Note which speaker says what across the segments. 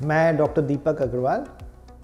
Speaker 1: मैं doctor Deepak Agarwal,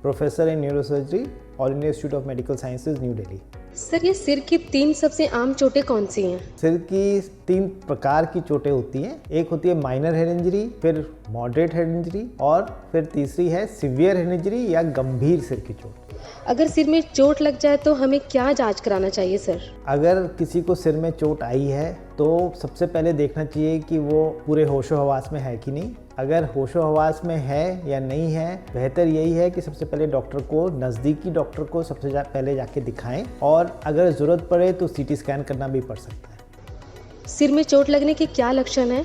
Speaker 1: professor in neurosurgery, All India Institute of Medical Sciences, New Delhi.
Speaker 2: Sir, ये सिर की 3 सबसे आम चोटें कौन सी हैं?
Speaker 1: सिर की 3 प्रकार की चोटें होती हैं। एक होती है माइनर हेड इंजरी, फिर मॉडरेट हेड इंजरी और फिर तीसरी है सीवियर हेड इंजरी या गंभीर सिर की चोट।
Speaker 2: अगर सिर में चोट लग जाए तो हमें क्या जांच कराना चाहिए सर?
Speaker 1: अगर किसी को सिर में चोट आई है तो सबसे पहले देखना चाहिए कि वो पूरे होशो हवास में है कि नहीं। अगर होशो हवास में है या नहीं है, बेहतर यही है कि सबसे पहले डॉक्टर को, नज़दीकी डॉक्टर को सबसे पहले जाके दिखाएं और अगर ज़रूरत पड़े तो सीटी स्कैन करना भी पड़ सकता है।
Speaker 2: सिर में चोट लगने के क्या लक्षण हैं?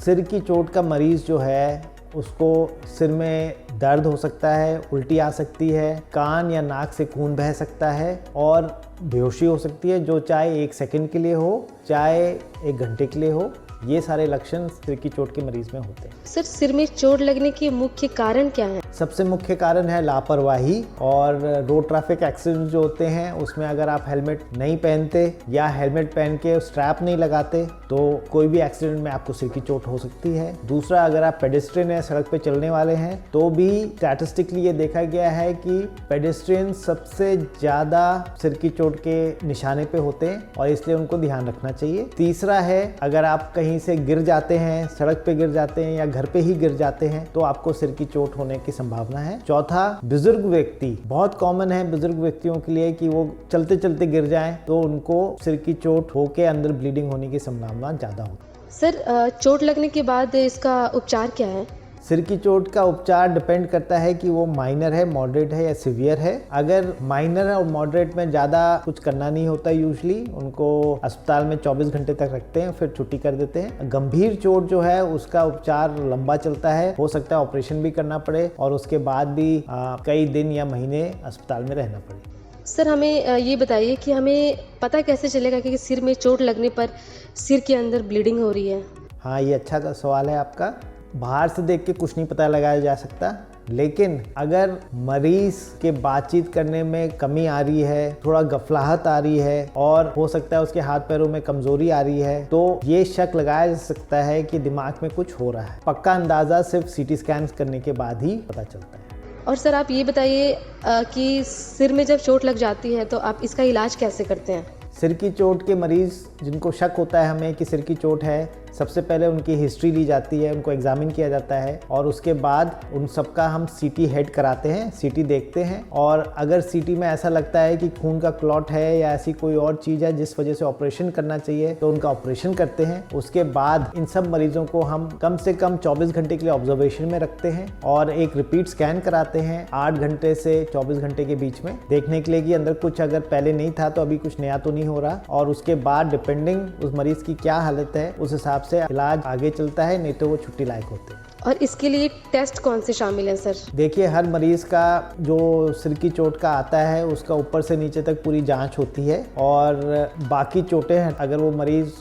Speaker 1: सिर की चोट का मरीज़ जो है उसको सिर में दर्द हो सकता है, उल्टी आ सकती है, कान या नाक से खून बह सकता है और बेहोशी हो सकती है, जो चाहे 1 सेकंड के लिए हो, चाहे 1 घंटे के लिए हो। ये सारे लक्षण सिर की चोट के मरीज में होते हैं।
Speaker 2: सर, सिर में चोट लगने के मुख्य कारण क्या हैं?
Speaker 1: सबसे मुख्य कारण है लापरवाही और रोड ट्रैफिक एक्सीडेंट जो होते हैं उसमें अगर आप हेलमेट नहीं पहनते या हेलमेट पहन के स्ट्रैप नहीं लगाते तो कोई भी एक्सीडेंट में आपको सिर की चोट हो सकती है। दूसरा, अगर आप पेडेस्ट्रियन है, सड़क पे चलने वाले हैं, तो भी स्टैटिस्टिकली ये देखा गया है कि पेडेस्ट्रियन सबसे ज़्यादा सिर की चोट के निशाने पे होते हैं और इसलिए उनको ध्यान रखना चाहिए। तीसरा है, अगर आप कहीं से गिर जाते हैं, सड़क पे गिर जाते हैं या घर पे ही गिर जाते हैं तो आपको सिर की चोट होने की संभावना है। चौथा, बुजुर्ग व्यक्ति, बहुत कॉमन है बुजुर्ग व्यक्तियों के लिए कि वो चलते चलते गिर जाएं तो उनको सिर की चोट होके अंदर ब्लीडिंग होने की संभावना ज़्यादा होती है।
Speaker 2: सर, चोट लगने के बाद इसका उपचार क्या है?
Speaker 1: सिर की चोट का उपचार डिपेंड करता है कि वो माइनर है, मॉडरेट है या सीवियर है। अगर माइनर है और मॉडरेट में ज़्यादा कुछ करना नहीं होता, यूजली उनको अस्पताल में 24 घंटे तक रखते हैं, फिर छुट्टी कर देते हैं। गंभीर चोट जो है उसका उपचार लंबा चलता है, हो सकता है ऑपरेशन भी करना पड़े और उसके बाद भी कई दिन या महीने अस्पताल में रहना पड़े।
Speaker 2: सर, हमें ये बताइए कि हमें पता कैसे चलेगा कि सिर में चोट लगने पर सिर के अंदर ब्लीडिंग हो रही है?
Speaker 1: हाँ, ये अच्छा सवाल है आपका। बाहर से देख के कुछ नहीं पता लगाया जा सकता, लेकिन अगर मरीज के बातचीत करने में कमी आ रही है, थोड़ा गफलाहट आ रही है और हो सकता है उसके हाथ पैरों में कमजोरी आ रही है, तो ये शक लगाया जा सकता है कि दिमाग में कुछ हो रहा है। पक्का अंदाज़ा सिर्फ सीटी स्कैन करने के बाद ही पता चलता है।
Speaker 2: और सर, आप ये बताइए कि सिर में जब चोट लग जाती है तो आप इसका इलाज कैसे करते हैं?
Speaker 1: सिर की चोट के मरीज़ जिनको शक होता है हमें कि सिर की चोट है, सबसे पहले उनकी हिस्ट्री ली जाती है, उनको एग्जामिन किया जाता है और उसके बाद उन सबका हम सीटी हेड कराते हैं, सीटी देखते हैं और अगर सीटी में ऐसा लगता है कि खून का क्लॉट है या ऐसी कोई और चीज़ है जिस वजह से ऑपरेशन करना चाहिए तो उनका ऑपरेशन करते हैं। उसके बाद इन सब मरीजों को हम कम से कम 24 घंटे के लिए ऑब्जर्वेशन में रखते हैं और एक रिपीट स्कैन कराते हैं 8 घंटे से 24 घंटे के बीच में, देखने के लिए कि अंदर कुछ अगर पहले नहीं था तो अभी कुछ नया तो नहीं हो रहा, और उसके बाद डिपेंडिंग उस मरीज की क्या हालत है उस हिसाब से इलाज आगे चलता है, नहीं तो वो छुट्टी लायक होते हैं।
Speaker 2: और इसके लिए टेस्ट कौन से शामिल हैं सर? देखिए,
Speaker 1: हर मरीज का जो सिर की चोट का आता है उसका ऊपर से नीचे तक पूरी जांच होती है और बाकी चोटें हैं, अगर वो मरीज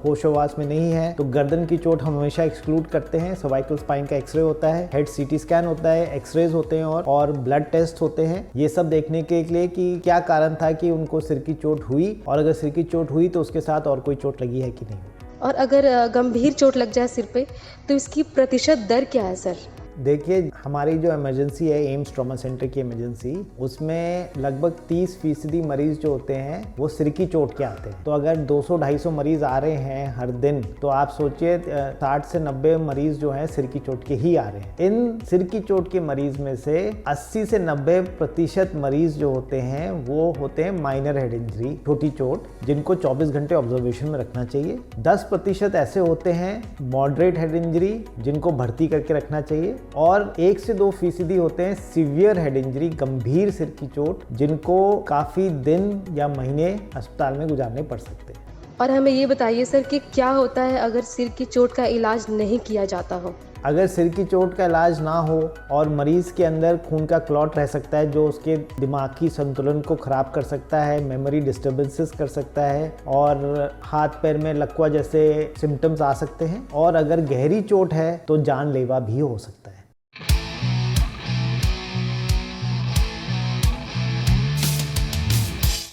Speaker 1: होशोवास में नहीं है तो गर्दन की चोट हम हमेशा एक्सक्लूड करते हैं। सर्वाइकल स्पाइन का एक्सरे होता है, हेड सीटी स्कैन होता है, एक्सरेज होते हैं और ब्लड टेस्ट होते हैं, ये सब देखने के लिए कि क्या कारण था कि उनको सिर की चोट हुई और अगर सिर की चोट हुई तो उसके साथ और कोई चोट लगी है कि नहीं।
Speaker 2: और अगर गंभीर चोट लग जाए सिर पे तो इसकी प्रतिशत दर क्या है सर?
Speaker 1: देखिए, हमारी जो इमरजेंसी है, एम्स ट्रॉमा सेंटर की इमरजेंसी, उसमें लगभग 30% मरीज जो होते हैं वो सिर की चोट के आते हैं। तो अगर 200-250 मरीज आ रहे हैं हर दिन तो आप सोचिए 60 से 90 मरीज जो हैं सिर की चोट के ही आ रहे हैं। इन सिर की चोट के मरीज में से 80 से 90% मरीज जो होते हैं वो होते हैं माइनर हेड इंजरी, छोटी चोट, जिनको 24 घंटे ऑब्जर्वेशन में रखना चाहिए। 10% ऐसे होते हैं मॉडरेट हेड इंजरी, जिनको भर्ती करके रखना चाहिए और 1 से 2% होते हैं सीवियर हेड इंजरी, गंभीर सिर की चोट, जिनको काफी दिन या महीने अस्पताल में गुजारने पड़ सकते हैं।
Speaker 2: और हमें ये बताइए सर कि क्या होता है अगर सिर की चोट का इलाज नहीं किया जाता हो?
Speaker 1: अगर सिर की चोट का इलाज ना हो और मरीज के अंदर खून का क्लॉट रह सकता है जो उसके दिमागी संतुलन को खराब कर सकता है, मेमोरी डिस्टर्बेंसेस कर सकता है और हाथ पैर में लकवा जैसे सिम्टम्स आ सकते हैं, और अगर गहरी चोट है तो जानलेवा भी हो सकता है।